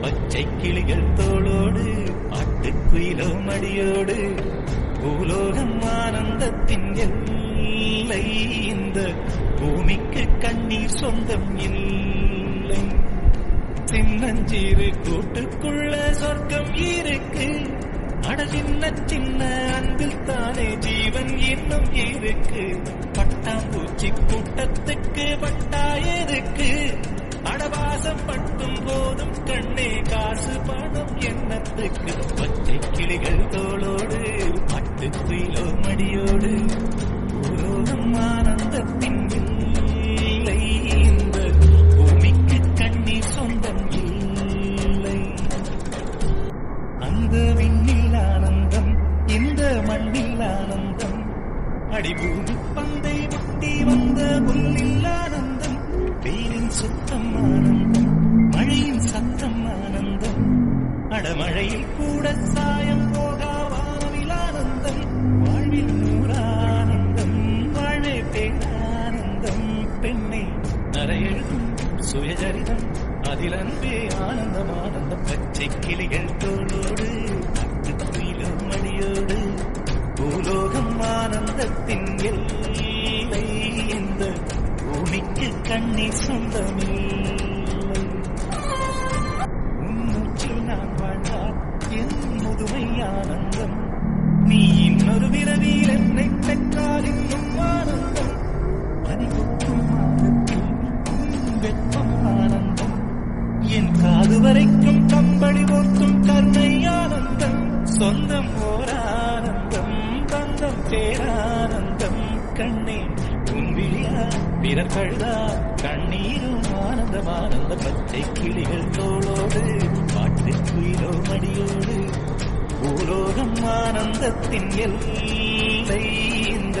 பச்சை கிளிகள் தோளோடு பாட்டுக்குயிலோ மடியோடு பூலோகம் ஆனந்தத்தின் எல்லை. இந்த பூமிக்கு கண்ணீர் சொந்தம் இல்லை. சின்னஞ்சீரு கூட்டுக்குள்ள சொர்க்கம் இருக்கு. அட சின்ன சின்ன அன்பில் தானே ஜீவன் இன்னும் இருக்கு. பட்டாம்பூச்சி கூட்டத்துக்கு பட்டாயருக்கு. அடவாசம் பட்டும் போதும் கண்ணே காசு பணம் எண்ணத்துக்கு. பச்சை கிளிகள் தோளோடு பட்டுக்குயிலோ மடியோடு பூலோகம் ஆனந்தத்தின் இல்லை. இந்த பூமிக்கு கண்ணீர் சொந்தம் இல்லை. அந்த விண்ணில் ஆனந்தம், இந்த மண்ணில் ஆனந்தம். அடிபூமி பந்தை முட்டி வந்த புல்லில் ஆனந்தம். வெயிலின் சுத்தம் ஆனந்தம், மழையின் சத்தம் ஆனந்தம். அடமழையில் கூட சாயம் போகா வானவில் ஆனந்தம். வாழ்வில் நூறானந்தம், வாழ்வே பேரானந்தம். பெண்ணை நரையெழுதும் சுயஜரிதம், அதில் அன்பே ஆனந்தம் ஆனந்தம். பச்சை கிளிகள் தோளோடு பட்டுக்குயிலோ மடியோடு பூலோகம் ஆனந்தத்தின் எல்லை. இந்த பூமிக்கு கண்ணீர் சொந்தமில்லை. உன்மூச்சில் நான் வாழ்ந்தால் என் முதுமை ஆனந்தம். நீ இன்னொரு விரவியில் என்னை பெற்றால் இன்னும் ஆனந்தம். பனிபொக்கும் மாதத்தில் வெப்பம் ஆனந்தம். என் காது வரைக்கும் கம்பளி போர்த்தும் கருணை ஆனந்தம். சொந்தம் ஓர் ஆனந்தம், பந்தம் பேரானந்தம். கண்ணே உன் விழியா பிறர் கழுதா கண்ணீரும் ஆனந்தம் ஆனந்த. பச்சை கிளிகள் தோளோடு பாட்டுக்குயிலோ மடியோடு பூலோகம் ஆனந்தத்தின் எல்லை. இந்த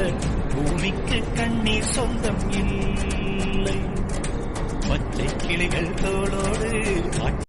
பூமிக்கு கண்ணீர் சொந்தம் இல்லை. பச்சை கிளிகள் தோளோடு